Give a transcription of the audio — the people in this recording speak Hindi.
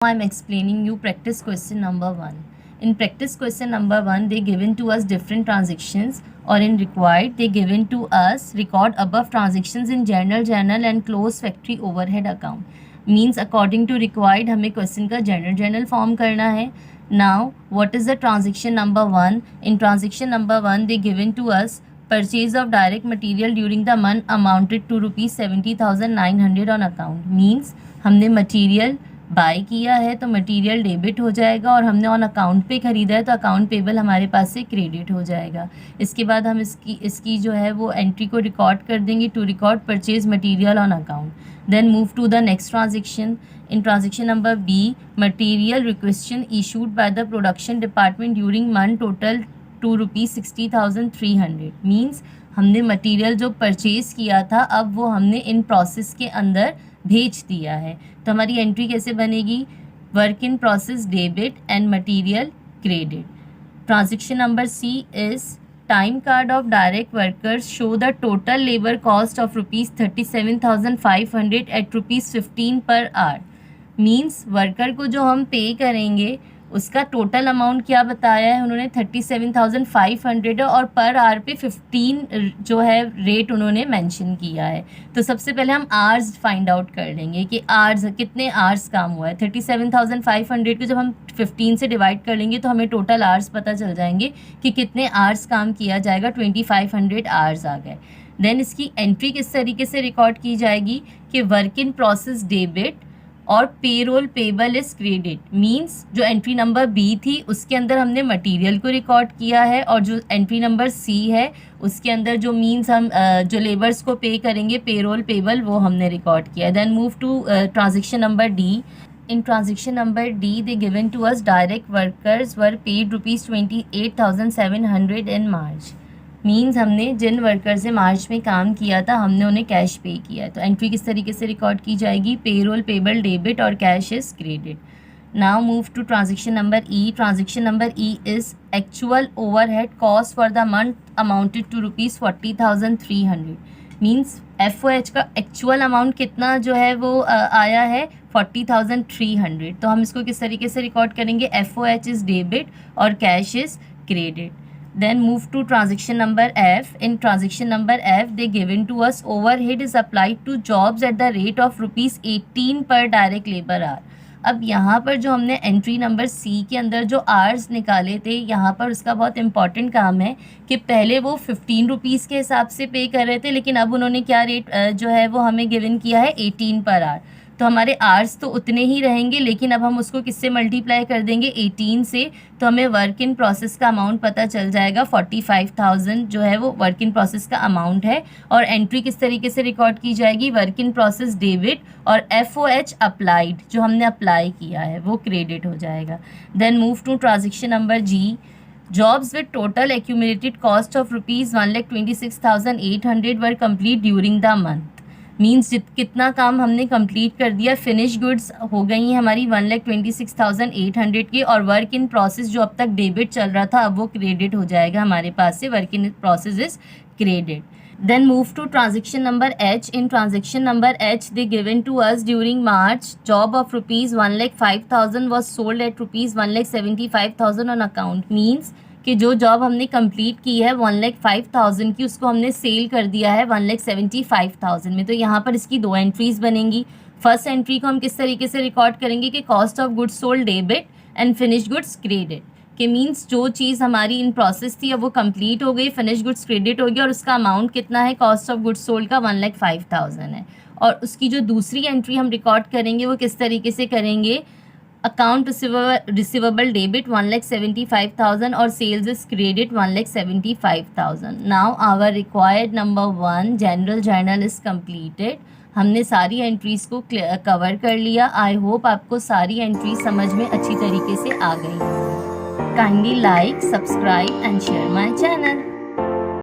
I'm explaining you practice question number 1. In practice question number 1, they given to us different transactions, or in required they given to us record above transactions in journal and close factory overhead account. Means according to required हमें question का journal form करना है. Now what is the transaction number 1? In transaction number 1 they given to us purchase of direct material during the month amounted to rupees 70,900 on account. Means हमने material बाय किया है तो मटेरियल डेबिट हो जाएगा, और हमने ऑन अकाउंट पे ख़रीदा है तो अकाउंट पेबल हमारे पास से क्रेडिट हो जाएगा. इसके बाद हम इसकी जो है वो एंट्री को रिकॉर्ड कर देंगे to record purchase material on account. Then move to the next transaction. In transaction number B, material requisition issued by the production department during month total to rupees 60,300. Means हमने मटेरियल जो परचेज़ किया था अब वो हमने इन प्रोसेस के अंदर भेज दिया है. तो हमारी एंट्री कैसे बनेगी? Work in process debit and material credit. Transaction number C is time card of direct workers show the total labour cost of rupees 37,500 at rupees 15 per our. Means worker को जो हम पे करेंगे उसका टोटल अमाउंट क्या बताया है उन्होंने 37,500 और पर आवर पे 15 जो है रेट उन्होंने मेंशन किया है. तो सबसे पहले हम आवर्स फाइंड आउट कर लेंगे कि आवर्स कितने आवर्स काम हुआ है. 37,500 को जब हम 15 से डिवाइड कर लेंगे तो हमें टोटल आवर्स पता चल जाएंगे कि कितने आवर्स काम किया जाएगा. 2500 आवर्स आ गए. देन इसकी एंट्री किस तरीके से रिकॉर्ड की जाएगी कि वर्क इन प्रोसेस डेबिट और payroll payable is credit. Means जो एंट्री नंबर बी थी उसके अंदर हमने मटेरियल को रिकॉर्ड किया है, और जो एंट्री नंबर सी है उसके अंदर जो मीन्स हम जो लेबर्स को पे करेंगे पेरोल पेबल वो हमने रिकॉर्ड किया है. Then move to transaction number D. In transaction number D, they given to us direct workers were paid rupees 28,700 in March. Means हमने जिन वर्कर से मार्च में काम किया था हमने उन्हें कैश पे किया है. तो एंट्री किस तरीके से रिकॉर्ड की जाएगी? पेरोल पेबल डेबिट और cash is credit. Now move to transaction number E. Transaction number E is actual overhead cost for the month amounted to rupees 40,300. Means FOH का एक्चुअल अमाउंट कितना जो है वो आया है 40,300. तो हम इसको किस तरीके से रिकॉर्ड करेंगे? FOH इज डेबिट और cash is credit. Then move to transaction number F. In transaction number F, they given to us overhead is applied to jobs at the rate of rupees 18 per direct labor hour. अब यहाँ पर जो हमने एंट्री नंबर सी के अंदर जो आवर्स निकाले थे यहाँ पर उसका बहुत इंपॉर्टेंट काम है कि पहले वो 15 रुपीज़ के हिसाब से पे कर रहे थे, लेकिन अब उन्होंने क्या रेट जो है वो हमें गिवन किया है 18 पर आवर. तो हमारे आवर्स तो उतने ही रहेंगे, लेकिन अब हम उसको किससे मल्टीप्लाई कर देंगे? 18 से. तो हमें वर्क इन प्रोसेस का अमाउंट पता चल जाएगा 45,000 जो है वो वर्क इन प्रोसेस का अमाउंट है. और एंट्री किस तरीके से रिकॉर्ड की जाएगी? वर्क इन प्रोसेस डेबिट और FOH अप्लाइड जो हमने अप्लाई किया है वो क्रेडिट हो जाएगा. Then move to transaction number G. Jobs with total accumulated cost of rupees 1,26,800 were completed during the month. Means कितना काम हमने कंप्लीट कर दिया. फिनिश गुड्स हो गई हैं हमारी 1,26,800 की, और वर्क इन प्रोसेस जो अब तक डेबिट चल रहा था अब वो क्रेडिट हो जाएगा हमारे पास से. Work in process is credit. Then move to transaction number H. In transaction number H, they given to us during March job of rupees 1,05,000 was sold at rupees 1,75,000 on account. Means कि जो जॉब हमने कंप्लीट की है 1,05,000 की उसको हमने सेल कर दिया है 1,75,000 में. तो यहाँ पर इसकी दो एंट्रीज बनेंगी. फर्स्ट एंट्री को हम किस तरीके से रिकॉर्ड करेंगे कि cost of goods sold debit and finish goods credit. कि मीन्स जो चीज़ हमारी इन प्रोसेस थी अब वो कंप्लीट हो गई, फिनिश गुड्स क्रेडिट हो गया, और उसका अमाउंट कितना है कॉस्ट ऑफ गुड्स सोल्ड का 1,05,000 है. और उसकी जो दूसरी एंट्री हम रिकॉर्ड करेंगे वो किस तरीके से करेंगे? अकाउंट रिसीवेबल डेबिट 1,75,000 और sales is credit 1,75,000. Now our required number 1 general journal is completed. हमने सारी एंट्रीज़ को कवर कर लिया. आई होप आपको सारी एंट्रीज समझ में अच्छी तरीके से आ गई. Kindly like, subscribe and share my channel.